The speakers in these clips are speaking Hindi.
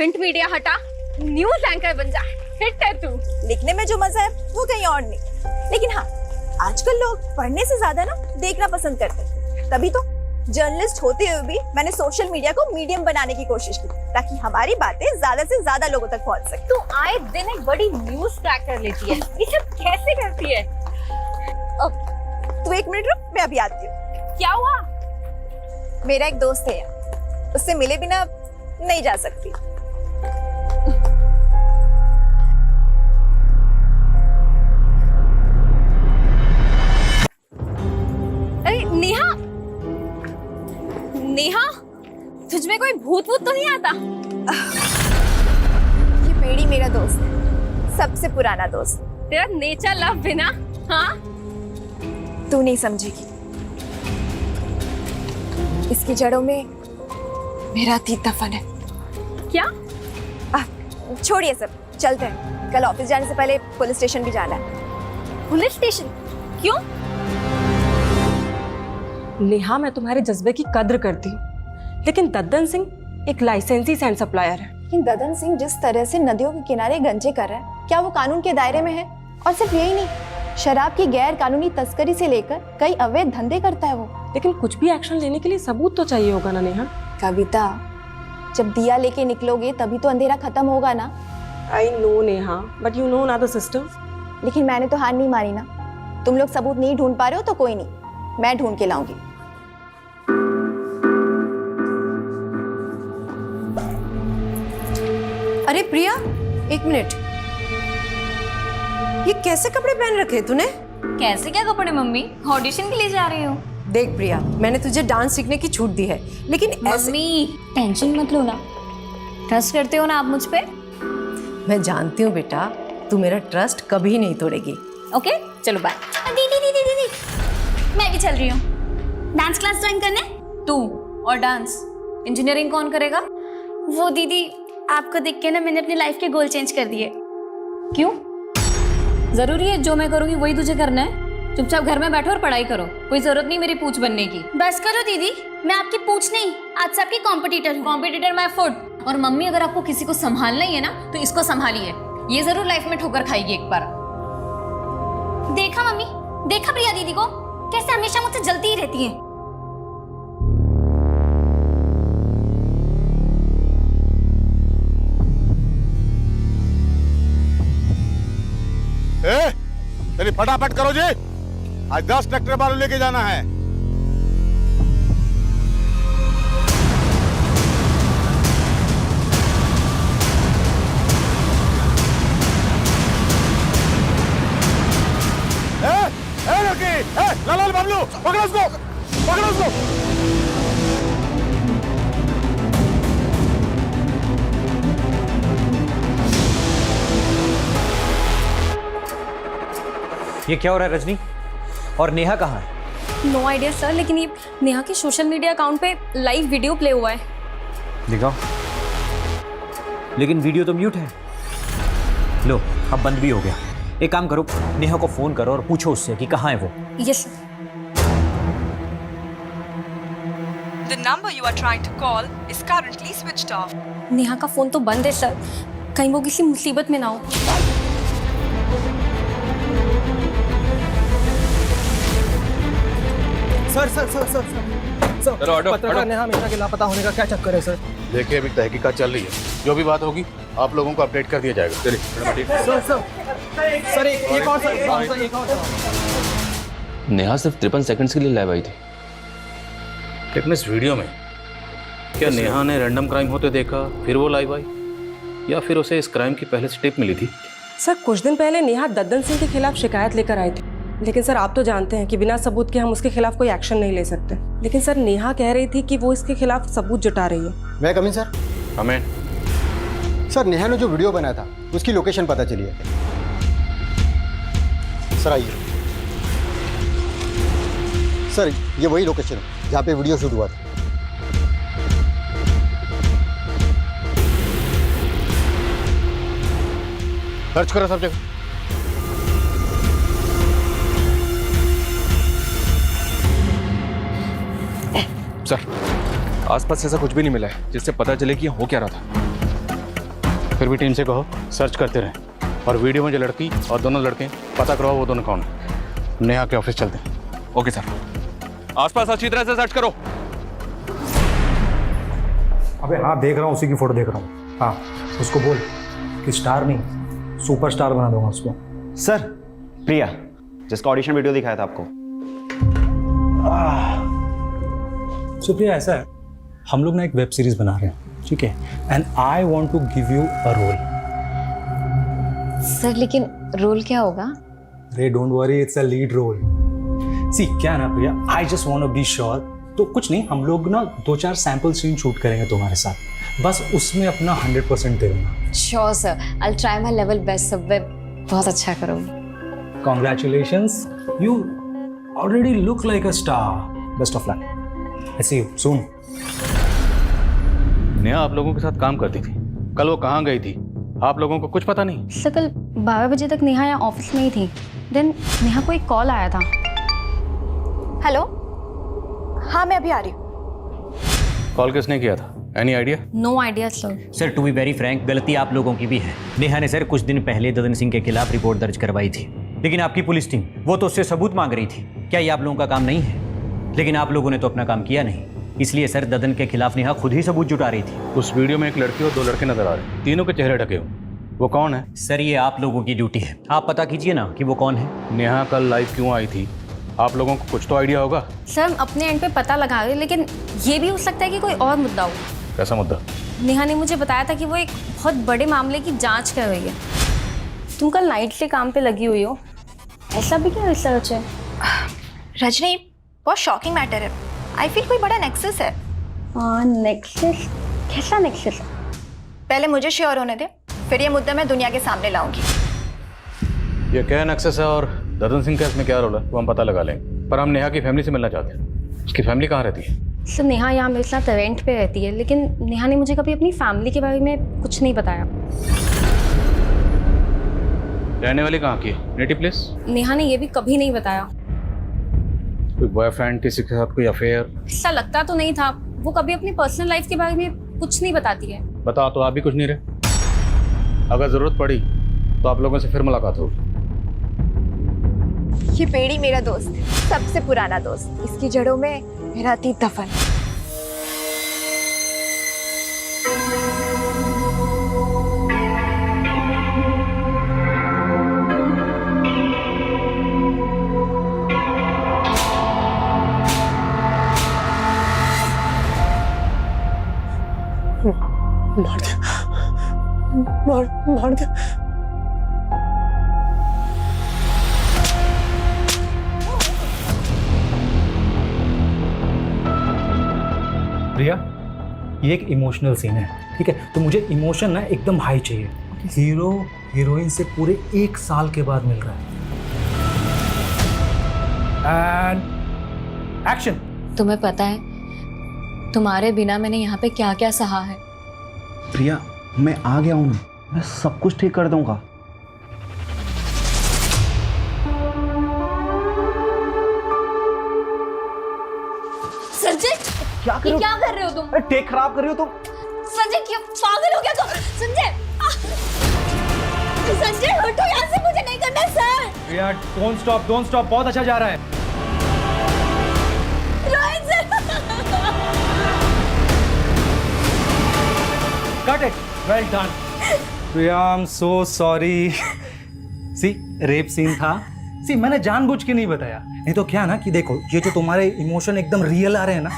प्रिंट मीडिया हटा, न्यूज एंकर बन जा, हिट है तू। लिखने में जो मजा है वो कहीं और नहीं। लेकिन हाँ, आजकल लोग पढ़ने से ज्यादा ना देखना पसंद करते हैं। तभी तो जर्नलिस्ट होते हुए भी मैंने सोशल मीडिया को मीडियम बनाने की कोशिश की, ताकि हमारी बातें ज्यादा से ज्यादा लोगों तक पहुंच सके। तू आए दिन एक बड़ी न्यूज क्रैक कर लेती है, ये सब कैसे करती है? तू 1 मिनट रुक, मैं अभी आती हूँ। क्या हुआ? मेरा एक दोस्त है यहाँ, उससे मिले बिना नहीं जा सकती। अरे नेहा, नेहा, तुझमें कोई भूत वूत तो नहीं आता? ये पेड़ी मेरा दोस्त है, सबसे पुराना दोस्त। तेरा नेचर लव बिना, हाँ? तू नहीं समझेगी, इसकी जड़ों में मेरा अतीत दफन है। क्या? छोड़िए सब, चलते हैं। कल ऑफिस जाने से पहले पुलिस स्टेशन भी जाना है। Police station? क्यों? नेहा, मैं तुम्हारे जज्बे की कद्र करती हूँ, लेकिन दद्दन सिंह एक लाइसेंसी सैंड सप्लायर है। लेकिन ददन सिंह जिस तरह से नदियों के किनारे गंजे कर रहा है, क्या वो कानून के दायरे में है? और सिर्फ यही नहीं, शराब की गैर कानूनी तस्करी से लेकर कई अवैध धंधे करता है वो। लेकिन कुछ भी एक्शन लेने के लिए सबूत तो चाहिए होगा ना नेहा? कविता, जब दिया लेके निकलोगे तभी तो अंधेरा खत्म होगा ना। I know Neha, but you know ना द सिस्टम। लेकिन मैंने तो हार नहीं मानी ना। तुम लोग सबूत नहीं ढूंढ पा रहे हो तो कोई नहीं, मैं ढूंढ के लाऊंगी। अरे प्रिया, 1 मिनट, ये कैसे कपड़े पहन रखे तूने? कैसे क्या कपड़े मम्मी? ऑडिशन के लिए जा रही हूँ। देख प्रिया, मैंने तुझे डांस सीखने की छूट दी है, लेकिन ऐसे... मम्मी टेंशन मत लो ना, ट्रस्ट करते हो ना आप मुझ पे? मैं जानती हूँ बेटा, तू मेरा ट्रस्ट कभी नहीं तोड़ेगी। ओके चलो बाय। दीदी दीदी दीदी, मैं भी चल रही हूँ डांस क्लास ज्वाइन करने। तू और डांस, इंजीनियरिंग कौन करेगा? वो दीदी, आपको देख के ना मैंने अपनी लाइफ के गोल चेंज कर दिए। क्यों? जरूरी है जो मैं करूँगी वही तुझे करना है? चुपचाप घर में बैठो और पढ़ाई करो, कोई जरूरत नहीं मेरी पूछ बनने की। बस करो दीदी, मैं आपकी पूछ नहीं, आज से आपकी कॉम्पिटिटर हूँ। Competitor my foot. और मम्मी, अगर आपको किसी को संभालना ही है ना तो इसको संभालिए, ये जरूर लाइफ में ठोकर खाएगी एक बार। देखा मम्मी, देखा प्रिया दीदी को कैसे हमेशा मुझसे जलती ही रहती है। चलिए फटाफट करो जी, आज 10 ट्रैक्टर बालू लेके जाना है। लाल बाबलू, पकड़ो उसको, पकड़ो उसको। ये क्या हो रहा है रजनी? और नेहा कहाँ है? नो आइडिया सर, लेकिन ये नेहा के सोशल मीडिया अकाउंट पे लाइव वीडियो प्ले हुआ है। दिखाओ। लेकिन वीडियो तो म्यूट है। लो, अब बंद भी हो गया। एक काम करो, नेहा को फोन करो और पूछो उससे कि कहाँ है वो। Yes. The number you are trying to call is currently switched off. Neha का फोन तो बंद है सर, कहीं वो किसी मुसीबत में ना हो। सर, पत्रकार नेहा मेहता के लापता होने का क्या चक्कर है सर? देखिए, अभी तहकीकात चल रही है, जो भी बात होगी आप लोगों को अपडेट कर दिया जाएगा। चलिए सर, एक और नेहा सिर्फ 53 सेकंड्स के लिए लाइव आई थी। लेकिन इस वीडियो में क्या नेहा ने रैंडम क्राइम होते देखा फिर वो लाइव आई, या फिर उसे इस क्राइम की पहले से टिप मिली थी? सर, कुछ दिन पहले नेहा दद्दन सिंह के खिलाफ शिकायत लेकर आई थी, लेकिन सर आप तो जानते हैं कि बिना सबूत के हम उसके खिलाफ कोई एक्शन नहीं ले सकते। लेकिन सर नेहा कह रही थी कि वो इसके खिलाफ सबूत जुटा रही है। मैं coming sir? Comment. Sir, Neha ने जो वीडियो बनाया था उसकी लोकेशन पता चली है। सर आइए। सर, ये वही लोकेशन है जहाँ पे वीडियो शूट हुआ था। सर्च करो सब जगह। सर, आसपास ऐसा कुछ भी नहीं मिला है जिससे पता चले कि हो क्या रहा था। फिर भी टीम से कहो सर्च करते रहें और वीडियो में जो लड़की और दोनों लड़के पता करवाओ वो दोनों कौन है। नेहा के ऑफिस चलते हैं। ओके सर, आसपास अच्छी तरह से सर्च करो। अबे हाँ, देख रहा हूँ, उसी की फोटो देख रहा हूँ। हाँ, उसको बोल कि स्टार नहीं सुपरस्टार बना दूंगा उसको। सर, प्रिया जिसका ऑडिशन वीडियो दिखाया था आपको। सुप्रिया, ऐसा है, हम लोग ना एक वेब सीरीज बना रहे हैं, ठीक है, and I want to give you a role. Sir लेकिन रोल क्या होगा? अरे don't worry, it's a lead role. See क्या ना Priya, I just want to be sure. तो कुछ नहीं, हम लोग ना 2-4 सैंपल सीन शूट करेंगे तुम्हारे साथ, बस उसमें अपना 100% दे देना। Sure sir, I will try my level best sir, मैं बहुत अच्छा करूँगी। Congratulations, you already look like a star. Best of luck. I see you soon. Neha आप लोगों के साथ काम करती थी, कल वो कहाँ गई थी आप लोगों को कुछ पता नहीं? सर कल 12 बजे तक नेहा यहाँ ऑफिस में ही थी, देन नेहा को एक कॉल आया था। हेलो, हाँ मैं अभी आ रही हूँ। कॉल किसने किया था? Any idea? No idea sir. Sir to be very frank, गलती आप लोगों की भी है। नेहा ने सर कुछ दिन पहले ददन सिंह के खिलाफ रिपोर्ट दर्ज करवाई थी, लेकिन आपकी पुलिस टीम वो तो उससे सबूत मांग रही थी। क्या ये आप लोगों का काम नहीं है? लेकिन आप लोगों ने तो अपना काम किया नहीं, इसलिए सर ददन के खिलाफ नेहा खुद ही सबूत जुटा रही थी। उस वीडियो में एक लड़की और 2 लड़के नजर आ रहे, तीनों के चेहरे ढके हो, वो कौन है? सर ये आप लोगों की ड्यूटी है, आप पता कीजिए ना कि वो कौन है। नेहा कल लाइव क्यों आई थी? आप लोगों को कुछ तो आइडिया होगा। सर हम अपने एंड पे पता लगा रहे, लेकिन ये भी हो सकता है कि कोई और मुद्दा हो। कैसा मुद्दा? नेहा ने मुझे बताया था कि वो एक बहुत बड़े मामले की जांच कर रही है। तुम कल नाइट से काम पे लगी हुई हो, ऐसा भी क्या रिसर्च है? रजनी, बहुत शॉकिंग मैटर है। आई फील कोई बड़ा नेक्सस है। नेक्सस? कैसा नेक्सस? पहले मुझे श्योर होने दे, फिर ये मुद्दा मैं दुनिया के सामने लाऊंगी। ये क्या एक्सेस है और ददन सिंह का इसमें क्या रोल है वो हम पता लगा लेंगे, पर हम नेहा की फैमिली से मिलना चाहते हैं। उसकी फैमिली कहाँ रहती है? सर नेहा यहाँ मेरे साथ रेंट पे रहती है, लेकिन नेहा ने मुझे कभी अपनी फैमिली के बारे में कुछ नहीं बताया। रहने वाली कहाँ की है? Native place? नेहा ने ये भी कभी नहीं बताया। कोई बॉयफ्रेंड, किसी के साथ कोई अफेयर? ऐसा लगता तो नहीं था, वो कभी अपनी पर्सनल लाइफ के बारे में कुछ नहीं बताती है। बता तो आप भी कुछ नहीं रहे। अगर जरूरत पड़ी तो आप लोगों से फिर मुलाकात होगी। ये पेड़ी मेरा दोस्त, सबसे पुराना दोस्त, इसकी जड़ों में मेरा अतीत दफन। मार दिया, मार दिया। प्रिया, ये एक इमोशनल सीन है, ठीक है, तो मुझे इमोशन ना एकदम हाई चाहिए। हीरो हीरोइन से पूरे 1 साल के बाद मिल रहा है। And action. तुम्हें पता है तुम्हारे बिना मैंने यहाँ पे क्या क्या सहा है? प्रिया, मैं आ गया हूँ ना, मैं सब कुछ ठीक कर दूंगा। संजय, क्या कर रहे हो तुम? टेक खराब कर रही हो तुम। संजय क्यों पागल हो गया तुम? संजय, संजय हटो यहाँ से, मुझे नहीं करना सर। प्रिया, डोंट स्टॉप, बहुत अच्छा जा रहा है। Rohit sir, Cut it. Well done. Priya, I'm so sorry. सी रेप सीन था। सी मैंने जानबूझ के नहीं बताया, नहीं तो क्या ना कि देखो ये जो तुम्हारे इमोशन एकदम रियल आ रहे हैं ना,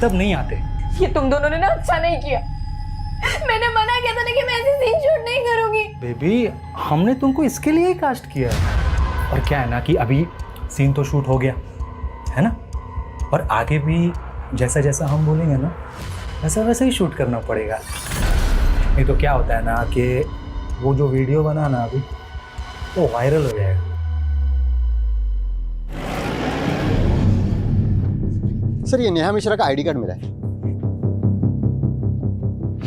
तब नहीं आते। ये तुम दोनों ने ना अच्छा नहीं किया। मैंने मना किया था ना कि मैं ऐसे सीन शूट नहीं करूंगी। बेबी, हमने तुमको इसके लिए ही कास्ट किया है। और क्या है ना कि अभी सीन तो शूट हो गया है ना, और आगे भी जैसा जैसा हम बोलेंगे ना वैसा वैसा ही शूट करना पड़ेगा। नहीं तो क्या होता है ना कि वो जो वीडियो बना ना अभी वो वायरल हो जाएगा। सर, ये नेहा मिश्रा का आईडी कार्ड मिला है।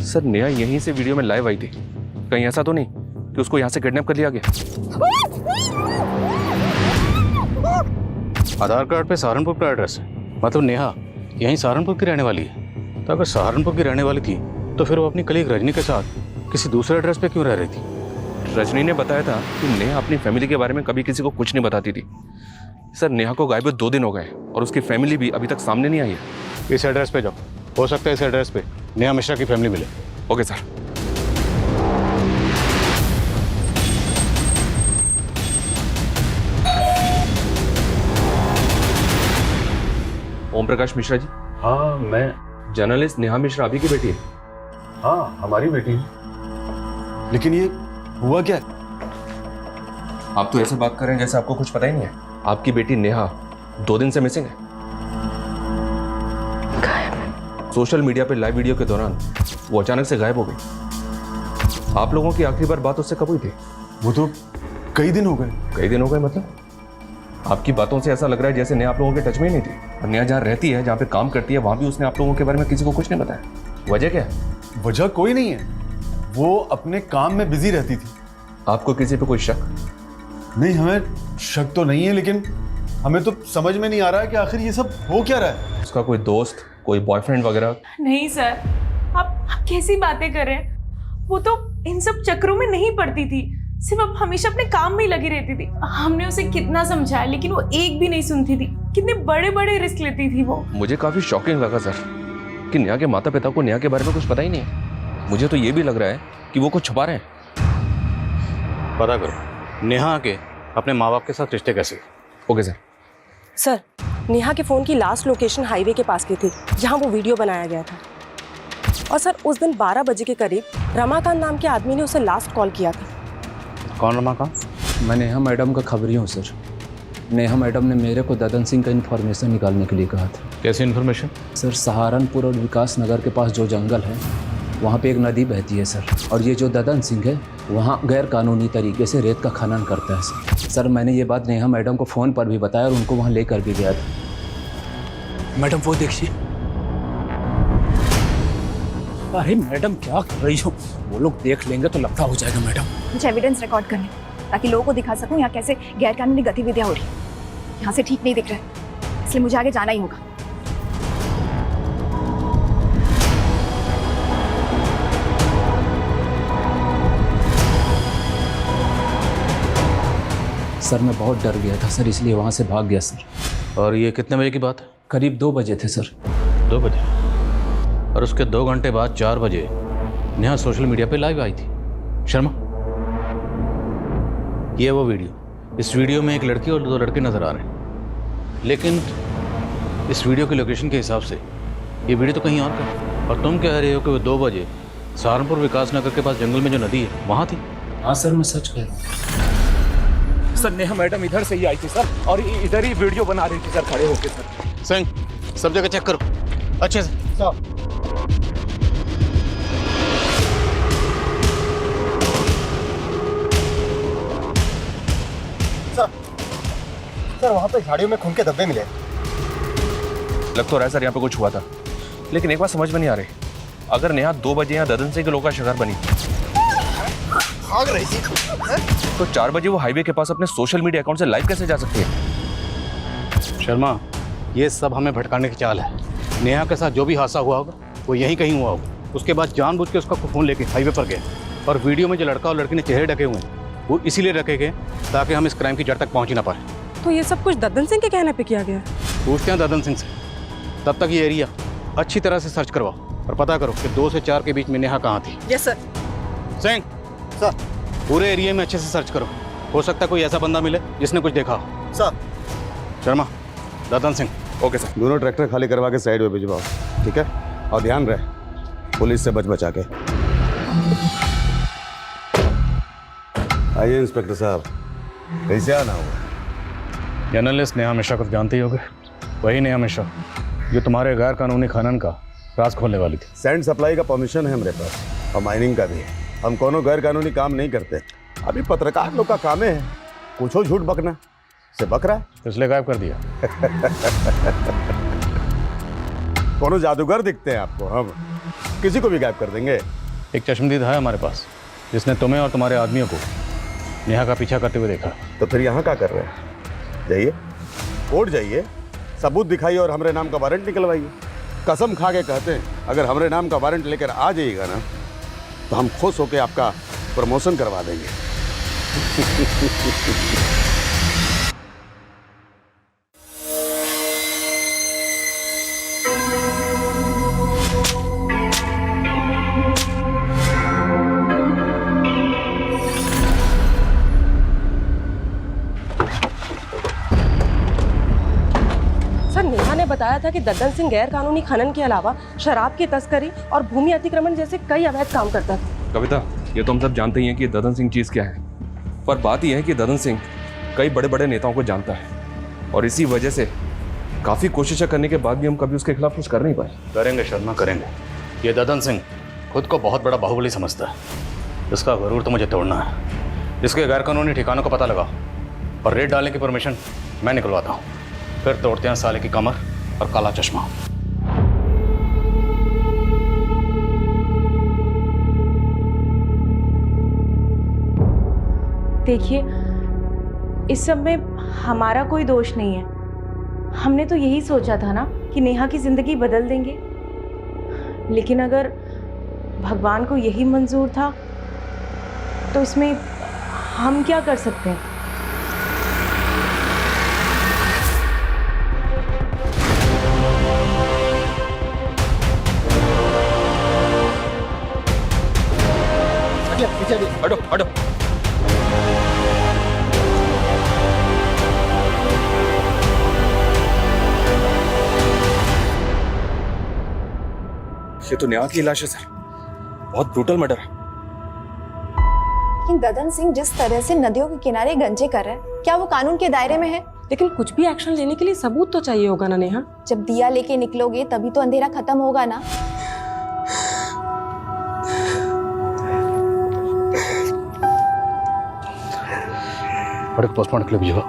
सर नेहा यहीं से वीडियो में लाइव आई थी, कहीं ऐसा तो नहीं कि उसको यहाँ से किडनैप कर लिया गया? आधार कार्ड पे सहारनपुर का एड्रेस है, मतलब नेहा यहीं सहारनपुर की रहने वाली है। तो अगर सहारनपुर की रहने वाली थी तो फिर वो अपनी कलीग रजनी के साथ किसी दूसरे एड्रेस पे क्यों रह रही थी? रजनी ने बताया था कि नेहा अपनी फैमिली के बारे में कभी किसी को कुछ नहीं बताती थी। सर नेहा को गायब 2 दिन हो गए और उसकी फैमिली भी अभी तक सामने नहीं आई है। इस एड्रेस पे जाओ, हो सकता है इस एड्रेस पे नेहा मिश्रा की फैमिली मिले। Okay sir. ओम प्रकाश मिश्रा जी। हाँ मैं। जर्नलिस्ट नेहा मिश्रा अभी की बेटी है। हाँ हमारी बेटी है। लेकिन ये हुआ क्या? आप तो ऐसे बात कर रहे हैं जैसे आपको कुछ पता ही नहीं है। आपकी बेटी नेहा 2 दिन से मिसिंग है। सोशल मीडिया पे लाइव वीडियो के दौरान वो अचानक से गायब हो गई। आप लोगों की आखिरी बार बात उससे कब हुई थी? वो तो कई दिन हो गए। कई दिन हो गए मतलब? आपकी बातों से ऐसा लग रहा है जैसे नेहा आप लोगों के टच में ही नहीं थी। और नेहा जहाँ रहती है, जहाँ पे काम करती है, वहाँ भी उसने आप लोगों के बारे में किसी को कुछ नहीं बताया। वजह क्या है? वजह कोई नहीं है, वो अपने काम में बिजी रहती थी। आपको किसी पे कोई शक? नहीं, हमें शक तो नहीं है, लेकिन हमें तो समझ में नहीं आ रहा है कि आखिर ये सब हो क्या रहा है। उसका कोई दोस्त, कोई बॉयफ्रेंड वगैरह? नहीं सर, आप कैसी बातें कर रहे हैं? वो तो इन सब चक्रों में नहीं पड़ती थी, सिर्फ अब हमेशा अपने काम में ही लगी रहती थी। हमने उसे कितना समझाया लेकिन वो एक भी नहीं सुनती थी। कितने बड़े बड़े रिस्क लेती थी वो। मुझे काफी शॉकिंग लगा सर कि नेहा के माता पिता को नेहा के बारे में कुछ पता ही नहीं है। मुझे तो ये भी लग रहा है कि वो कुछ छुपा रहे हैं। पता करो नेहा के अपने माँ बाप के साथ रिश्ते कैसे। Okay sir. सर, नेहा के फ़ोन की लास्ट लोकेशन हाईवे के पास की थी जहां वो वीडियो बनाया गया था। और सर उस दिन 12 बजे के करीब रमाकांत नाम के आदमी ने उसे लास्ट कॉल किया था। कौन रमाकांत? मैं नेहा मैडम का खबरी हूँ सर। नेहा मैडम ने मेरे को ददन सिंह का इन्फॉर्मेशन निकालने के लिए कहा था। कैसी इन्फॉर्मेशन? सर सहारनपुर और विकास नगर के पास जो जंगल है वहाँ पे एक नदी बहती है सर, और ये जो ददन सिंह है वहाँ गैर कानूनी तरीके से रेत का खनन करता है सर। सर मैंने ये बात नेहा मैडम को फ़ोन पर भी बताया और उनको वहाँ लेकर भी गया था। मैडम वो देखिए। अरे मैडम क्या कर रही हो? वो लोग देख लेंगे तो लफड़ा हो जाएगा मैडम। कुछ एविडेंस रिकॉर्ड करने ताकि लोगों को दिखा सकूं यहाँ कैसे गैरकानूनी गतिविधियां हो रही है। यहाँ से ठीक नहीं दिख रहा है, इसलिए मुझे आगे जाना ही होगा। सर मैं बहुत डर गया था सर, इसलिए वहाँ से भाग गया सर। और ये कितने बजे की बात है? करीब 2 बजे थे सर। 2 बजे? और उसके 2 घंटे बाद 4 बजे नेहा सोशल मीडिया पे लाइव आई थी। शर्मा, ये है वो वीडियो। इस वीडियो में एक लड़की और 2 लड़के नजर आ रहे हैं, लेकिन इस वीडियो की लोकेशन के हिसाब से ये वीडियो तो कहीं और का है। और तुम कह रहे हो कि वो 2 बजे सहारनपुर विकास नगर के पास जंगल में जो नदी है वहाँ थी। हाँ सर मैं सच कह रहा हूँ सर। नेहा मैडम इधर से ही आई थी सर, और इधर ही वीडियो बना रही थी सर खड़े होके सर। सिंह सब जगह चेक करो अच्छे से। सर वहाँ पे झाड़ियों में खून के धब्बे मिले। लग तो रहा है सर यहाँ पे कुछ हुआ था, लेकिन एक बात समझ में नहीं आ रही। अगर नेहा 2 बजे यहाँ ददन सिंह के लोग का शिकार बनी भाग रही थी तो 4 बजे वो हाईवे के पास अपने सोशल मीडिया अकाउंट से लाइव कैसे जा सकती है? शर्मा, ये सब हमें भटकाने की चाल है। नेहा के साथ जो भी हादसा हुआ होगा वो यहीं कहीं हुआ होगा। उसके बाद जानबूझ के उसका फ़ोन लेके हाईवे पर गए, और वीडियो में जो लड़का और लड़की ने चेहरे ढके हुए हैं वो इसीलिए रखे गए ताकि हम इस क्राइम की जड़ तक पहुँच ही ना पाए। तो ये सब कुछ ददन सिंह के कहने पे किया गया? पूछते हैं ददन सिंह से। तब तक ये एरिया अच्छी तरह से सर्च करवाओ और पता करो कि 2 से 4 के बीच में नेहा कहाँ थी। Yes sir. सिंह सर, पूरे एरिया में अच्छे से सर्च करो, हो सकता है कोई ऐसा बंदा मिले जिसने कुछ देखा हो। Sir. Sharma, Dadan Singh. Okay sir. दोनों ट्रैक्टर खाली करवा के साइड में भिजवाओ, ठीक है? और ध्यान रहे पुलिस से बच बचा के। आइए इंस्पेक्टर साहब, कैसे आना हुआ? जर्नलिस्ट नेहा मिश्रा को जानते ही होगे, वही नेहा मिश्रा जो तुम्हारे गैर कानूनी खनन का राज खोलने वाली थी। सैंड सप्लाई का परमिशन है हमारे पास और माइनिंग का भी। हम कोनो गैर कानूनी काम नहीं करते। अभी पत्रकार लोग का काम है कुछ झूठ बकना, से बक रहा है तो इसलिए गायब कर दिया। कोनो जादूगर दिखते हैं आपको? हम किसी को भी गायब कर देंगे। एक चश्मदीद है हमारे पास जिसने तुम्हें और तुम्हारे आदमियों को नेहा का पीछा करते हुए देखा। तो फिर यहाँ क्या कर रहे हैं? जाइए कोर्ट जाइए, सबूत दिखाइए और हमारे नाम का वारंट निकलवाइए। कसम खा के कहते हैं अगर हमारे नाम का वारंट लेकर आ जाइएगा ना तो हम खुश होकर आपका प्रमोशन करवा देंगे। सर, नेहा ने बताया था कि दद्दन सिंह गैर कानूनी खनन के अलावा शराब की तस्करी और भूमि अतिक्रमण जैसे कई अवैध काम करता था। कविता, ये तो हम सब जानते ही हैं कि ददन सिंह चीज़ क्या है, पर बात यह है कि ददन सिंह कई बड़े बड़े नेताओं को जानता है और इसी वजह से काफ़ी कोशिशें करने के बाद भी हम कभी उसके खिलाफ कुछ कर नहीं पाए। करेंगे शर्मा, करेंगे। ये ददन सिंह खुद को बहुत बड़ा बाहुबली समझता है। इसका गरूर तो मुझे तोड़ना है। इसके गैरकानूनी ठिकानों का पता लगा और रेड डालने की परमिशन मैं निकलवाता हूँ। फिर तोड़ते हैं साले की कमर और काला चश्मा। देखिए, इस सब में हमारा कोई दोष नहीं है। हमने तो यही सोचा था ना कि नेहा की जिंदगी बदल देंगे, लेकिन अगर भगवान को यही मंजूर था तो इसमें हम क्या कर सकते हैं। हटो हटो। ये तो नेहा की लाश है सर, बहुत ब्रूटल मर्डर है। लेकिन ददन सिंह जिस तरह से नदियों के किनारे गंजे कर रहा है, क्या वो कानून के दायरे में है? लेकिन कुछ भी एक्शन लेने के लिए सबूत तो चाहिए होगा ना नेहा। जब दिया लेके निकलोगे तभी तो अंधेरा खत्म होगा ना। बड़े पोस्टमार्टम के लिए भेजो।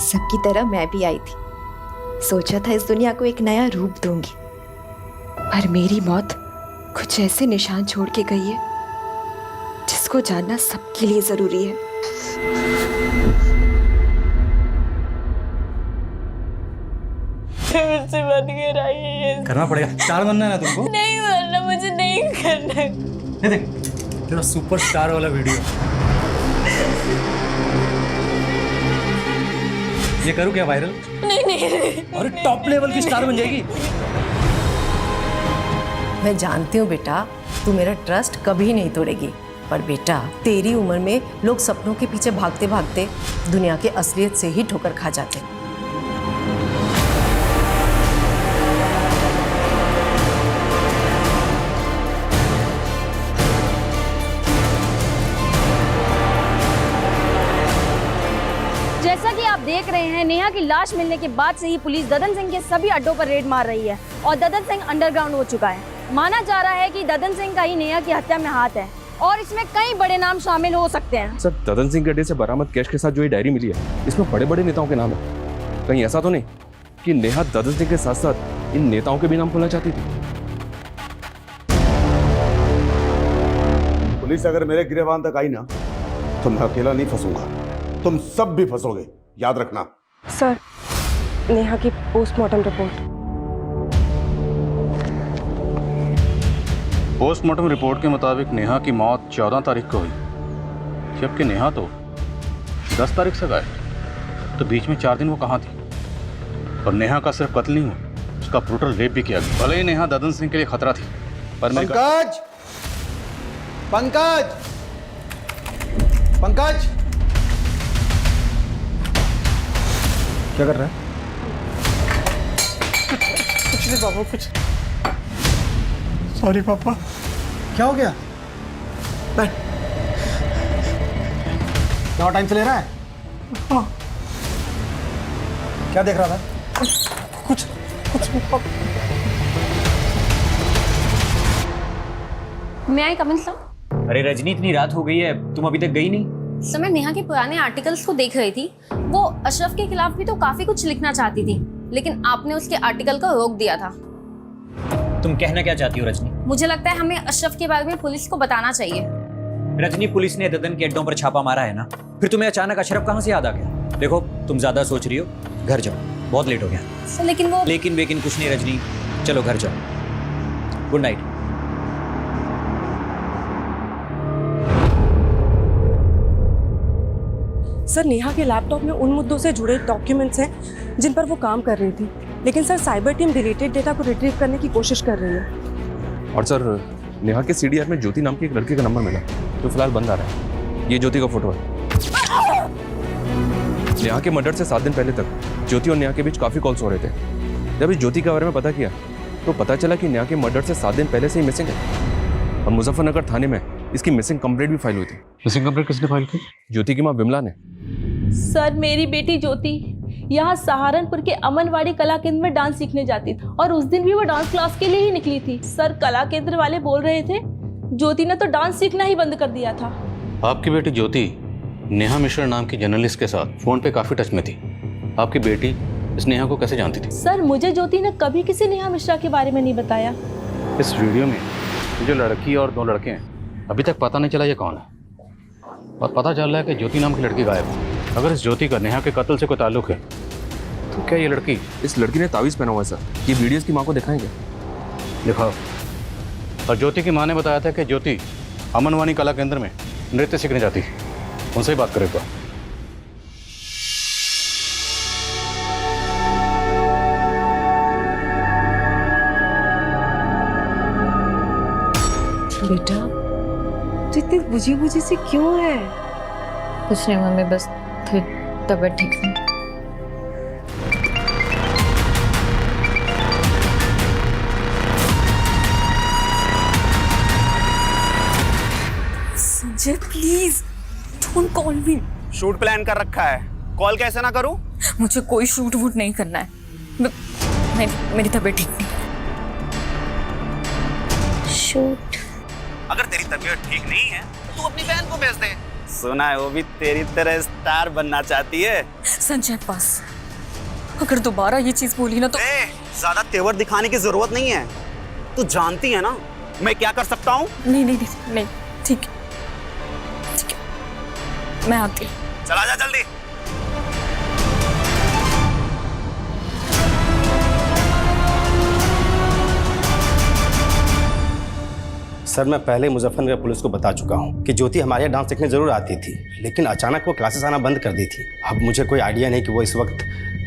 सबकी तरह मैं भी आई थी, सोचा था इस दुनिया को एक नया रूप दूंगी, पर मेरी मौत कुछ ऐसे निशान छोड़ के गई है जिसको जानना सबके लिए जरूरी है। मुझसे मत कराइए। करना पड़ेगा, स्टार बनना है ना तुमको? नहीं बनना, मुझे नहीं करना। ये देख तेरा सुपरस्टार वाला वीडियो। ये करूँ क्या वायरल? नहीं नहीं, अरे टॉप लेवल की स्टार बन जाएगी। मैं जानती हूँ बेटा, तू मेरा ट्रस्ट कभी नहीं तोड़ेगी, पर बेटा तेरी उम्र में लोग सपनों के पीछे भागते भागते दुनिया के असलियत से ही ठोकर खा जाते हैं। जैसा कि आप देख रहे हैं, नेहा की लाश मिलने के बाद से ही पुलिस ददन सिंह के सभी अड्डों पर रेड मार रही है और ददन सिंह अंडरग्राउंड हो चुका है। माना जा रहा है कि ददन सिंह का ही नेहा की हत्या में हाथ है और इसमें कई बड़े नाम शामिल हो सकते हैं। सर, ददन सिंह के अड्डे से बरामद कैश के साथ जो ये डायरी मिली है, इसमें बड़े बड़े नेताओं के नाम है। कहीं ऐसा तो नहीं कि नेहा ददन सिंह के साथ साथ इन नेताओं के भी नाम खोलना चाहती थी? पुलिस अगर मेरे गिरबान तक आई ना तो मैं अकेला नहीं फंसूंगा, तुम सब भी फंसोगे, याद रखना। सर, नेहा की पोस्टमार्टम रिपोर्ट। पोस्टमार्टम रिपोर्ट के मुताबिक नेहा की मौत 14 तारीख को हुई, जबकि नेहा तो 10 तारीख से गायब। तो बीच में 4 दिन वो कहाँ थी? और नेहा का सिर्फ कत्ल नहीं हुआ, उसका ब्रूटल रेप भी किया गया। भले ही नेहा ददन सिंह के लिए खतरा थी, पर पंकज, पंकज, पंकज, क्या कर रहा है? कुछ नहीं पापा, कुछ। सॉरी पापा। क्या हो गया? बैठ। क्या टाइम से ले रहा है? हाँ। क्या देख रहा था? कुछ नहीं पापा। मैं आई कमिंग सर। अरे रजनी, इतनी रात हो गई है, तुम अभी तक गई नहीं? सर, मैं नेहा के पुराने आर्टिकल्स को देख रही थी। वो अशरफ के खिलाफ भी तो काफी कुछ लिखना चाहती थी, लेकिन आपने उसके आर्टिकल को रोक दिया था। तुम कहना क्या चाहती हो रजनी? मुझे लगता है हमें अशरफ के बारे में पुलिस को बताना चाहिए। रजनी, पुलिस ने ददन के अड्डों पर छापा मारा है ना, फिर तुम्हें अचानक अशरफ कहाँ से याद आ गया? देखो, तुम ज्यादा सोच रही हो, घर जाओ, बहुत लेट हो गया। सर, लेकिन वो लेकिन कुछ नहीं रजनी, चलो घर जाओ। Good night. सर नेहा के लैपटॉप में उन मुद्दों से जुड़े डॉक्यूमेंट्स हैं जिन पर वो काम कर रही थी, लेकिन sir cyber team deleted data को रिट्रीव करने की कोशिश कर रही है। और सर नेहा के सीडीआर में ज्योति नाम की एक लड़की का नंबर मिला जो फिलहाल बंद आ रहा है। ये ज्योति का फोटो है। नेहा के मर्डर से 7 दिन पहले तक ज्योति और नेहा के बीच काफ़ी कॉल्स हो रहे थे। जब इस ज्योति के बारे में पता किया तो पता चला कि नेहा के मर्डर से 7 दिन पहले से ही मिसिंग है और मुजफ्फरनगर थाने में इसकी मिसिंग कंप्लेंट भी फाइल हुई थी। मिसिंग कंप्लेंट किसने फाइल की? ज्योति की माँ विमला ने। सर मेरी बेटी ज्योति यहाँ सहारनपुर के अमनवाड़ी कला केंद्र में डांस सीखने जाती थी और उस दिन भी वो डांस क्लास के लिए ही निकली थी। सर कला केंद्र वाले बोल रहे थे ज्योति ने तो डांस सीखना ही बंद कर दिया था। आपकी बेटी ज्योति नेहा मिश्रा नाम की जर्नलिस्ट के साथ फ़ोन पे काफ़ी टच में थी। आपकी बेटी इस नेहा को कैसे जानती थी? सर मुझे ज्योति ने कभी किसी नेहा मिश्रा के बारे में नहीं बताया। इस वीडियो में जो लड़की और 2 लड़के हैं अभी तक पता नहीं चला ये कौन है, और पता चल रहा है कि ज्योति नाम की लड़की गायब है। अगर इस ज्योति का नेहा के कत्ल से कोई ताल्लुक है तो क्या ये लड़की? इस लड़की ने तावीज़ पहना हुआ है सर। ये वीडियोस की माँ को दिखाएंगे? दिखाओ। और ज्योति की माँ ने बताया था कि ज्योति अमनवानी कला केंद्र में नृत्य सीखने जाती है। उनसे ही बात करेगा। बेटा तू इतनी बुझी बुझी सी क्यों है? कुछ नहीं मम्मी, बस थोड़ी तबीयत ठीक नहीं। Sanjay please don't call me. Shoot plan कर रखा है, कॉल कैसे ना करूं? मुझे कोई शूट वूट नहीं करना है। मेरी तबीयत ठीक नहीं। शूट? अगर तेरी तबीयत ठीक नहीं है तो तू अपनी बहन को भेज दे। सुना है वो भी तेरी तरह स्टार बनना चाहती है। संजय बस, अगर दोबारा ये चीज बोली ना तो ज्यादा तेवर दिखाने की जरूरत नहीं है। तू जानती है ना मैं क्या कर सकता हूँ। नहीं, ठीक है, मैं आती हूँ। चला जा जल्दी। सर मैं पहले मुजफ्फरनगर पुलिस को बता चुका हूँ कि ज्योति हमारे यहाँ डांस सीखने जरूर आती थी, लेकिन अचानक वो क्लासेस आना बंद कर दी थी। अब मुझे कोई आइडिया नहीं कि वो इस वक्त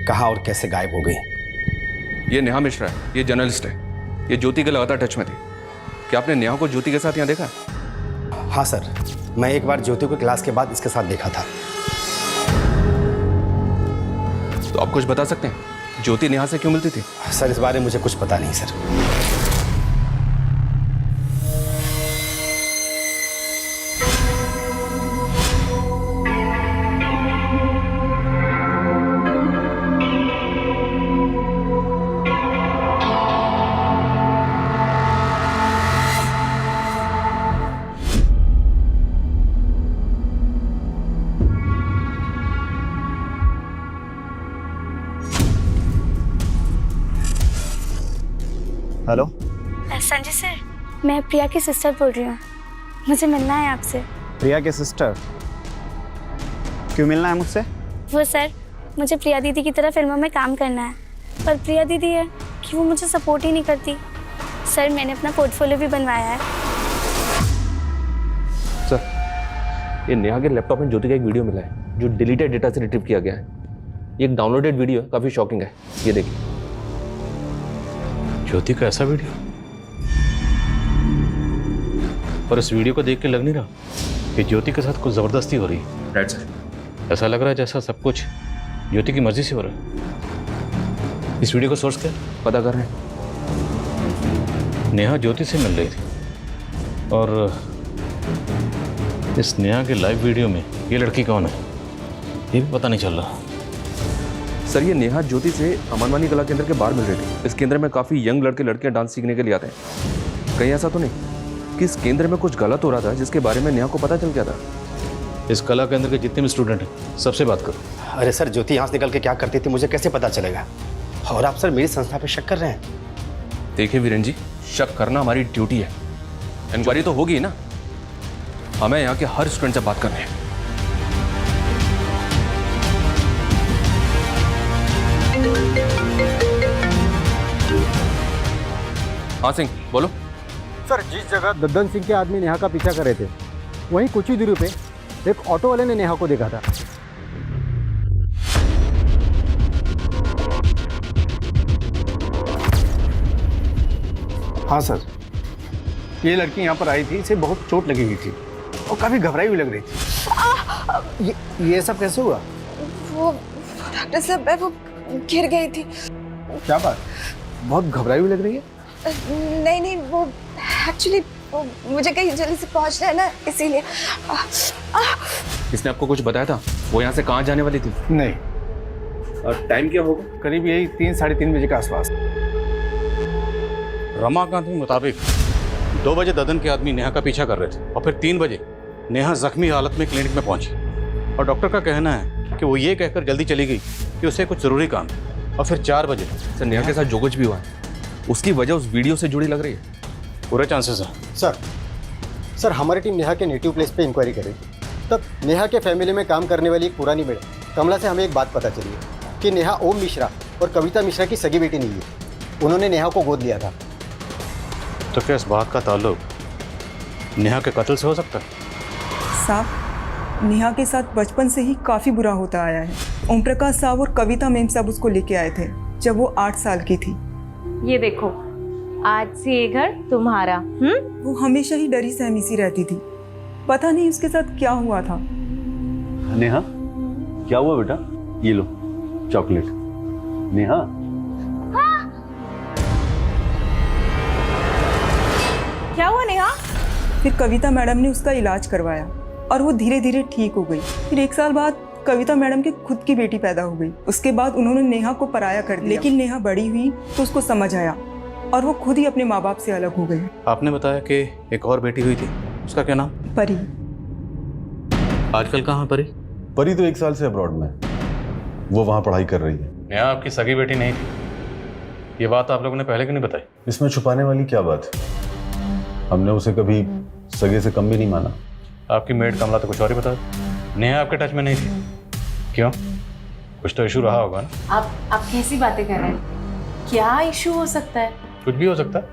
कहाँ और कैसे गायब हो गई। ये नेहा मिश्रा है, ये जर्नलिस्ट है। ये ज्योति के लगातार टच में थी। क्या आपने नेहा को ज्योति के साथ यहाँ देखा? हाँ सर, मैं एक बार ज्योति को क्लास के बाद इसके साथ देखा था। तो आप कुछ बता सकते हैं ज्योति नेहा से क्यों मिलती थी? सर इस बारे में मुझे कुछ पता नहीं सर। हेलो संजय सर, मैं प्रिया की सिस्टर बोल रही हूँ। मुझे मिलना है आपसे। प्रिया के सिस्टर? क्यों मिलना है मुझसे? वो सर, मुझे प्रिया दीदी की तरह फिल्मों में काम करना है, पर प्रिया दीदी है कि वो मुझे सपोर्ट ही नहीं करती। सर मैंने अपना पोर्टफोलियो भी बनवाया है। सर ये नेहा के लैपटॉप में ज्योति का एक वीडियो मिला है जो डिलीटेड डेटा से रिट्रीव किया गया है। ये एक डाउनलोडेड वीडियो है, काफ़ी शॉकिंग है। ये देखिए। ज्योति का ऐसा वीडियो? पर इस वीडियो को देख के लग नहीं रहा कि ज्योति के साथ कुछ ज़बरदस्ती हो रही है। Right sir. ऐसा लग रहा है जैसा सब कुछ ज्योति की मर्जी से हो रहा है। इस वीडियो का सोर्स क्या? पता कर रहे हैं। नेहा ज्योति से मिल रही थी और इस नेहा के लाइव वीडियो में ये लड़की कौन है ये भी पता नहीं चल रहा। सर ये नेहा ज्योति से अमनवानी कला केंद्र के बाहर मिल रही थी। इस केंद्र में काफ़ी यंग लड़के लड़कियां डांस सीखने के लिए आते हैं। कहीं ऐसा तो नहीं कि इस केंद्र में कुछ गलत हो रहा था जिसके बारे में नेहा को पता चल गया था? इस कला केंद्र के जितने भी स्टूडेंट हैं सबसे बात करो। अरे सर ज्योति यहाँ से निकल के क्या करती थी मुझे कैसे पता चलेगा? और आप सर मेरी संस्था पे शक कर रहे हैं? देखिए वीरेन जी, शक करना हमारी ड्यूटी है। इंक्वायरी तो होगी ना। हमें यहाँ के हर स्टूडेंट से बात करनी है। हाँ सिंह बोलो। सर जिस जगह दद्दन सिंह के आदमी नेहा का पीछा कर रहे थे वहीं कुछ ही दूरी पे एक ऑटो वाले ने नेहा को देखा था। हाँ सर, ये लड़की यहाँ पर आई थी, इसे बहुत चोट लगी हुई थी और काफ़ी घबराई हुई लग रही थी। ये सब कैसे हुआ? वो डॉक्टर साहब वो गिर गई थी। क्या बात, बहुत घबराई हुई लग रही है? नहीं नहीं, वो एक्चुअली मुझे कहीं जल्दी से पहुंचना है ना, इसीलिए। इसने आपको कुछ बताया था वो यहाँ से कहाँ जाने वाली थी? नहीं। और टाइम क्या होगा? करीब यही 3-3:30 बजे के आसपास। रमाकांत के मुताबिक 2 बजे ददन के आदमी नेहा का पीछा कर रहे थे और फिर 3 बजे नेहा जख्मी हालत में क्लिनिक में पहुंची और डॉक्टर का कहना है कि वो ये कहकर जल्दी चली गई कि उसे कुछ ज़रूरी काम है। और फिर 4 बजे सर नेहा के साथ जो कुछ भी हुआ है उसकी वजह उस वीडियो से जुड़ी लग रही है। पूरे चांसेस हैं। सर हमारी टीम नेहा के नेटिव प्लेस पे इंक्वायरी करेगी। तब नेहा के फैमिली में काम करने वाली एक पुरानी मैडम कमला से हमें एक बात पता चली है कि नेहा ओम मिश्रा और कविता मिश्रा की सगी बेटी नहीं है। उन्होंने नेहा को गोद लिया था। तो क्या इस बात का ताल्लुक नेहा के कत्ल से हो सकता है? साहब, नेहा के साथ बचपन से ही काफ़ी बुरा होता आया है। ओम प्रकाश साहब और कविता मैम साहब उसको लेके आए थे जब वो 8 साल की थी। ये देखो, आज से ये घर तुम्हारा। वो हमेशा ही डरी सहमी सी रहती थी, पता नहीं उसके साथ क्या हुआ था। नेहा, क्या हुआ बेटा? ये लो चॉकलेट। नेहा, क्या हुआ नेहा? फिर कविता मैडम ने उसका इलाज करवाया और वो धीरे धीरे ठीक हो गई। फिर 1 साल बाद कविता मैडम की खुद की बेटी पैदा हो गई। उसके बाद उन्होंने नेहा को पराया कर दिया, लेकिन नेहा बड़ी हुई तो उसको समझ आया और वो खुद ही अपने माँ बाप से अलग हो गई। आपने बताया कि एक और बेटी हुई थी, उसका क्या नाम? परी। आजकल कहाँ परी? परी तो 1 साल से अब्रॉड में, वो वहाँ पढ़ाई कर रही है। नेहा आपकी सगी बेटी नहीं थी, ये बात आप लोगों ने पहले क्यों नहीं बताई? इसमें छुपाने वाली क्या बात है? हमने उसे कभी सगे से कम भी नहीं माना। आपकी मेड कमला तो कुछ और ही बता। नेहा आपके टच में नहीं थी, क्यों? कुछ तो इशू रहा होगा ना? आप कैसी बातें कर रहे हैं? क्या इशू हो सकता है? कुछ भी हो सकता है,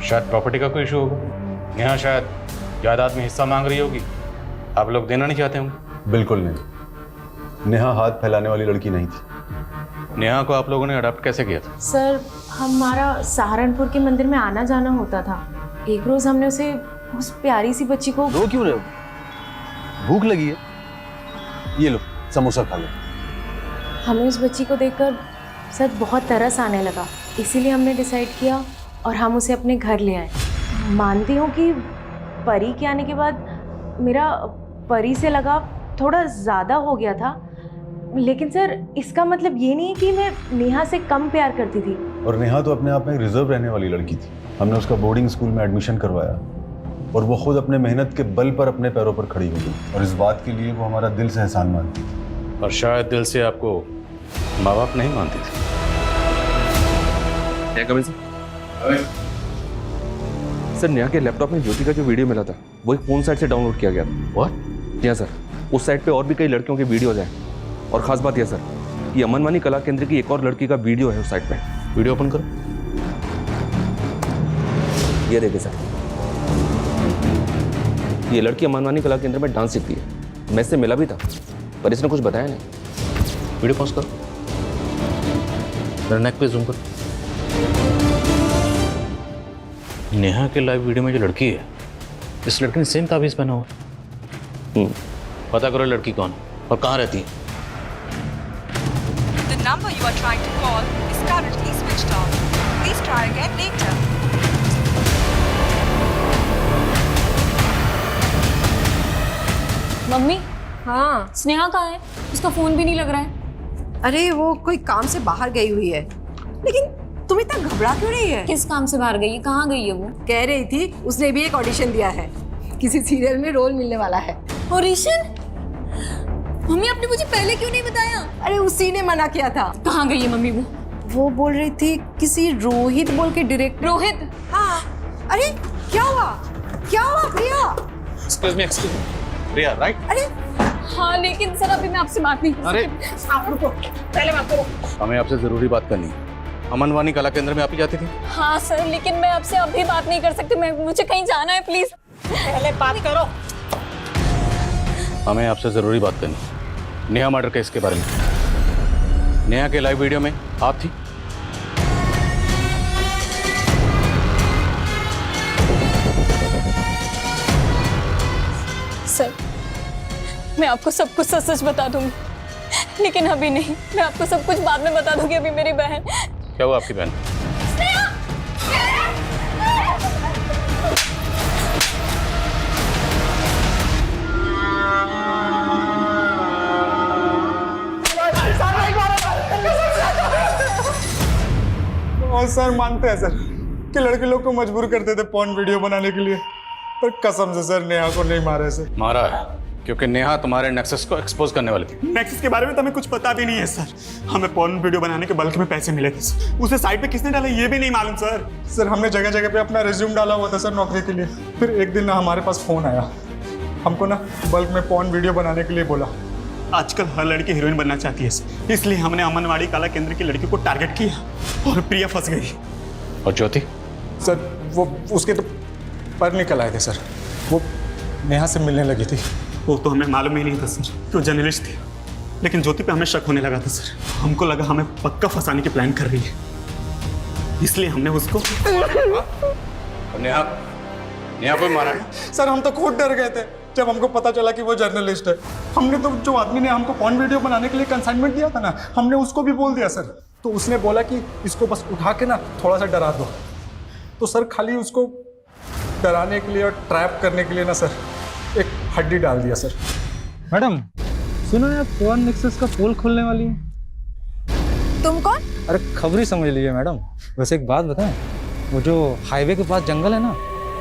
शायद प्रॉपर्टी का कोई इशू होगा। नेहा शायद जायदाद में हिस्सा मांग रही होगी, आप लोग देना नहीं चाहते होंगे। बिल्कुल नहीं, नेहा हाथ फैलाने वाली लड़की नहीं थी। नेहा को आप लोगों ने अडॉप्ट कैसे किया था? सर, हमारा सहारनपुर के मंदिर में आना जाना होता था। एक रोज हमने उसे, उस प्यारी सी बच्ची को। रो क्यों रहे हो? भूख लगी है? ये लो समोसा खा लो। हमें उस बच्ची को देखकर सर बहुत तरस आने लगा, इसीलिए हमने डिसाइड किया और हम उसे अपने घर ले आए। मानती हूँ कि परी के आने के बाद मेरा परी से लगाव थोड़ा ज़्यादा हो गया था, लेकिन सर इसका मतलब ये नहीं कि मैं नेहा से कम प्यार करती थी। और नेहा तो अपने आप में एक रिजर्व रहने वाली लड़की थी। हमने उसका बोर्डिंग स्कूल में एडमिशन करवाया और वो खुद अपने मेहनत के बल पर अपने पैरों पर खड़ी हो गई और इस बात के लिए वो हमारा दिल से एहसान मानती थी। और शायद दिल से आपको माँ बाप नहीं मानते थे। सर नेहा के लैपटॉप में ज्योति का जो वीडियो मिला था वो एक फोन साइट से डाउनलोड किया गया था। व्हाट? जी हाँ सर, उस साइट पे और भी कई लड़कियों के वीडियोज हैं और खास बात यह सर, ये अमनवानी कला केंद्र की एक और लड़की का वीडियो है उस साइट पे। वीडियो ओपन करो। ये देखिए सर, ये लड़की अमनवानी कला केंद्र में डांस सीखती है। मैं इससे मिला भी था पर इसने कुछ बताया नहीं। वीडियो पॉज करो, मेरे नेक पे जूम करो। नेहा के लाइव वीडियो में जो लड़की है, इस लड़की ने सेम ताबीज पहना हुआ। पता करो लड़की कौन है और कहाँ रहती है। The number you are trying to call is currently switched off. Please try again later. Mummy, हाँ स्नेहा कहाँ है? उसका फोन भी नहीं लग रहा है। अरे वो कोई काम से बाहर गई हुई है। लेकिन तुम इतना घबरा क्यों रही है? किस काम से बाहर गई है? कहाँ गई है वो? कह रही थी उसने भी एक ऑडिशन दिया है, किसी सीरियल में रोल मिलने वाला है। ऑडिशन? मम्मी आपने मुझे पहले क्यों नहीं बताया? अरे उसी ने मना किया था। कहाँ गई है मम्मी वो? वो बोल रही थी किसी रोहित बोल के डायरेक्टर। रोहित? हाँ। अरे क्या हुआ? क्या हुआ प्रिया? एक्सक्यूज मी, प्रिया राइट? अरे हाँ, लेकिन सर अभी मैं आपसे बात नहीं कर सकती। अरे आप रुको, पहले बात करो। हमें आपसे जरूरी बात करनी है। अमनवानी कला केंद्र में आप ही जाती थी? हाँ सर, लेकिन मैं आपसे अभी बात नहीं कर सकती। मुझे कहीं जाना है, प्लीज पहले बात करो। हमें आपसे जरूरी बात करनी है, नेहा मर्डर केस के बारे में। नेहा के लाइव वीडियो में आप थी? मैं आपको सब कुछ सच सच बता दूंगी, लेकिन अभी नहीं। मैं आपको सब कुछ बाद में बता दूंगी। अभी मेरी बहन। क्या हुआ आपकी बहन? और सर मानते हैं सर कि लड़के लोग को मजबूर करते थे पॉर्न वीडियो बनाने के लिए, पर कसम से सर नेहा को नहीं मारे सर। मारा है क्योंकि नेहा तुम्हारे नेक्सस को एक्सपोज करने वाली थी। नेक्सस के बारे में तो हमें कुछ पता भी नहीं है सर। हमें पॉर्न वीडियो बनाने के बल्क में पैसे मिले थे सर। उसे साइट पे किसने डाला ये भी नहीं मालूम सर। सर हमने जगह जगह पे अपना रिज्यूम डाला हुआ था सर नौकरी के लिए। फिर एक दिन ना हमारे पास फोन आया, हमको ना बल्क में पॉर्न वीडियो बनाने के लिए बोला। आजकल हर लड़की हीरोइन बनना चाहती है सर, इसलिए हमने अमनवाड़ी कला केंद्र की लड़की को टारगेट किया और प्रिया फंस गई। और ज्योति? सर वो उसके तो पर निकल आए थे सर। वो नेहा से मिलने लगी थी। वो तो हमें मालूम ही नहीं था सर कि वो जर्नलिस्ट थी, लेकिन ज्योति पे हमें शक होने लगा था सर। हमको लगा हमें पक्का फंसाने की प्लान कर रही है, इसलिए हमने उसको नेहा को मारा है। सर हम तो खुद डर गए थे जब हमको पता चला कि वो जर्नलिस्ट है। हमने तो जो आदमी ने हमको पॉर्न वीडियो बनाने के लिए कंसाइनमेंट दिया था ना, हमने उसको भी बोल दिया सर। तो उसने बोला कि इसको बस उठा के ना थोड़ा सा डरा दो। तो सर खाली उसको डराने के लिए और ट्रैप करने के लिए ना सर एक हड्डी डाल दिया सर। मैडम सुनो यार, पॉर्न नेक्सस का पोल खोलने वाली है। तुम कौन? अरे खबरी समझ लीजिए मैडम। वैसे एक बात बताएं, वो जो हाईवे के पास जंगल है ना,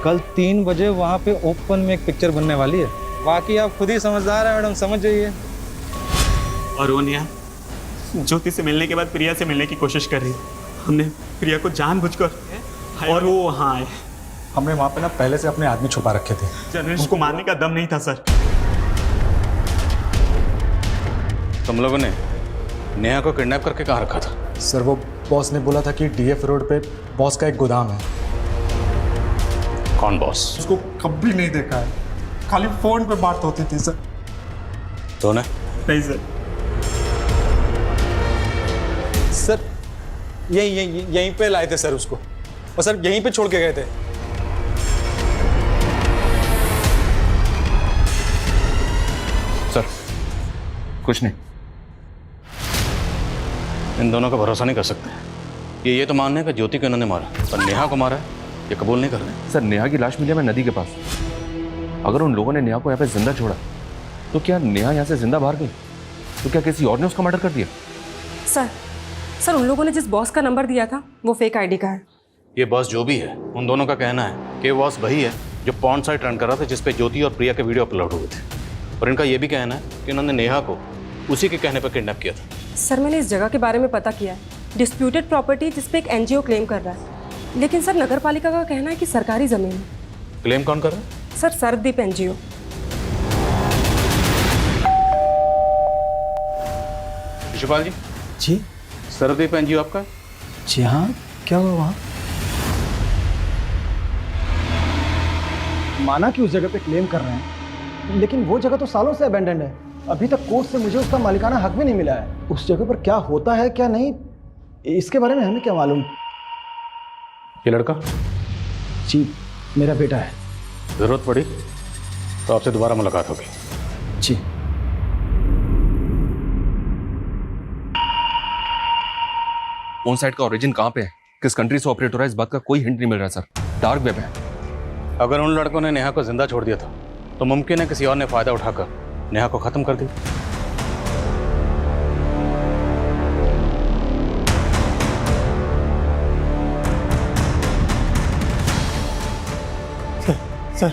कल 3 बजे वहाँ पे ओपन में एक पिक्चर बनने वाली है। बाकी आप खुद ही समझदार है मैडम, समझ जाइए। और वो नेहा ज्योति से मिलने के बाद प्रिया से मिलने की कोशिश कर रही है। हमने प्रिया को जानबूझकर और वो वहाँ आए। हमने वहाँ पे ना पहले से अपने आदमी छुपा रखे थे। जर्नलिस्ट को मारने का दम नहीं था सर। तुम लोगों ने नेहा को किडनैप करके कहाँ रखा था? सर वो बॉस ने बोला था कि डीएफ रोड पे बॉस का एक गोदाम है। कौन बॉस? उसको कभी नहीं देखा है, खाली फोन पे बात होती थी सर। तो ने? नहीं सर। सर यहीं पे लाए थे सर उसको, और सर यहीं पे छोड़ के गए थे। सर कुछ नहीं। इन दोनों का भरोसा नहीं कर सकते। ये तो मानने का ज्योति को इन्होंने मारा, पर नेहा को मारा है ये कबूल नहीं कर रहे। सर नेहा की लाश मिली है नदी के पास। अगर उन लोगों ने नेहा को यहाँ पे जिंदा छोड़ा तो क्या नेहा यहाँ से जिंदा बाहर गई? तो क्या किसी और ने उसका मर्डर कर दिया? सर उन लोगों ने जिस बॉस का नंबर दिया था वो फेक आईडी का है। ये बॉस जो भी है, उन दोनों का कहना है कि बॉस वही है जो पॉर्न साइट रन कर रहा था जिस पे ज्योति और प्रिया के वीडियो अपलोड हुए थे। और इनका ये भी कहना है कि उन्होंने नेहा को उसी के कहने पर किडनैप किया था। सर मैंने इस जगह के बारे में पता किया है, डिस्प्यूटेड प्रॉपर्टी जिस पे एक एनजीओ क्लेम कर रहा है, लेकिन सर नगर पालिका का कहना है कि सरकारी जमीन है। क्लेम कौन कर रहा है? Sir Sarvdeep NGO. Shishupal ji. Sarvdeep NGO आपका? जी हाँ, क्या हुआ वहाँ? माना कि उस जगह पे क्लेम कर रहे हैं, लेकिन वो जगह तो सालों से अबेंडेंड है। अभी तक कोर्ट से मुझे उसका मालिकाना हक भी नहीं मिला है। उस जगह पर क्या होता है क्या नहीं, इसके बारे में हमें क्या मालूम। ये लड़का? जी मेरा बेटा है। जरूरत पड़ी तो आपसे दोबारा मुलाकात होगी। जी। ऑन साइट का ओरिजिन कहाँ पे है, किस कंट्री से ऑपरेट हो रहा है, इस बात का कोई हिंट नहीं मिल रहा सर। डार्क वेब है। अगर उन लड़कों ने नेहा को जिंदा छोड़ दिया था तो मुमकिन है किसी और ने फायदा उठाकर नेहा को खत्म कर दिया। सर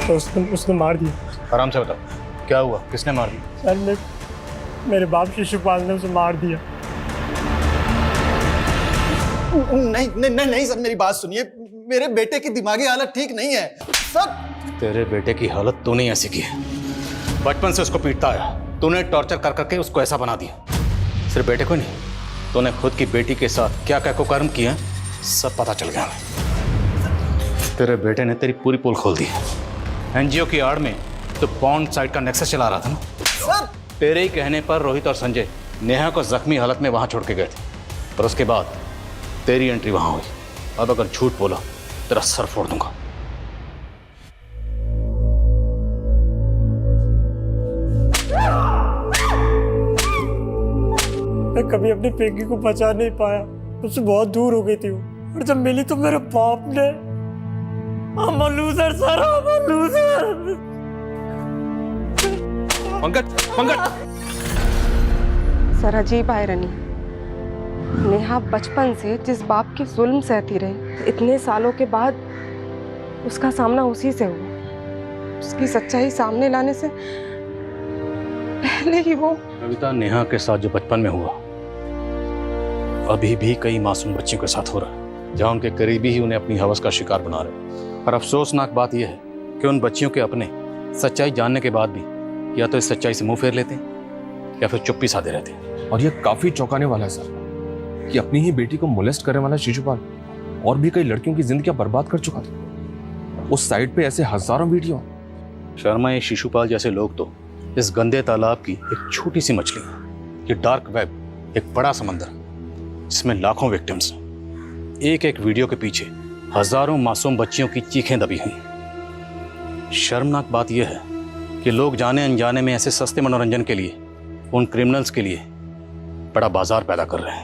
तो उसने मार दिया। आराम से बताओ क्या हुआ, किसने मार दिया? सर मेरे बाप शिशुपाल ने उसे मार दिया। नहीं नहीं नहीं नहीं सर, मेरी बात सुनिए। मेरे बेटे की दिमागी हालत ठीक नहीं है सर। तेरे बेटे की हालत तूने ऐसी की है, बचपन से उसको पीटता आया, तूने टॉर्चर कर करके उसको ऐसा बना दिया। सिर्फ बेटे को नहीं, तूने खुद की बेटी के साथ क्या क्या कुकर्म किया सब पता चल गया हमें। तेरे बेटे ने तेरी पूरी पोल खोल दी। एनजीओ की आड़ में तो पॉर्न साइट का नेक्सस चला रहा था ना सर। तेरे ही कहने पर रोहित और संजय नेहा को जख्मी हालत में वहां छोड़ के गए थे, और उसके बाद तेरी एंट्री वहां हुई। अब अगर झूठ बोला तेरा सर फोड़ दूंगा। कभी अपनी पिंकी को बचा नहीं पाया, उससे बहुत दूर हो गई थी वो। और जब मिली तो मेरे बाप ने I'm a loser, sir, I'm a loser. Pankaj sir अजीब आयरनी, नेहा बचपन से जिस बाप की जुल्म सहती रही, इतने सालों के बाद उसका सामना उसी से हुआ। उसकी सच्चाई सामने लाने से पहले ही वो कविता, नेहा के साथ जो बचपन में हुआ अभी भी कई मासूम बच्चियों के साथ हो रहा है, जहाँ उनके करीबी ही उन्हें अपनी हवस का शिकार बना रहे हैं। और अफसोसनाक बात यह है कि उन बच्चियों के अपने सच्चाई जानने के बाद भी या तो इस सच्चाई से मुंह फेर लेते हैं या फिर चुप्पी साधे रहते हैं। और ये काफी चौंकाने वाला है सर कि अपनी ही बेटी को मोलेस्ट करने वाला शिशुपाल और भी कई लड़कियों की जिंदगी बर्बाद कर चुका था। उस साइट पे ऐसे हजारों वीडियो। शर्मा, ये शिशुपाल जैसे लोग तो इस गंदे तालाब की एक छोटी सी मछली है। ये डार्क वेब एक बड़ा समंदर जिसमें लाखों विक्टिम्स हैं। एक एक वीडियो के पीछे हजारों मासूम बच्चियों की चीखें दबी हुई। शर्मनाक बात यह है कि लोग जाने अनजाने में ऐसे सस्ते मनोरंजन के लिए उन क्रिमिनल्स के लिए बड़ा बाजार पैदा कर रहे हैं।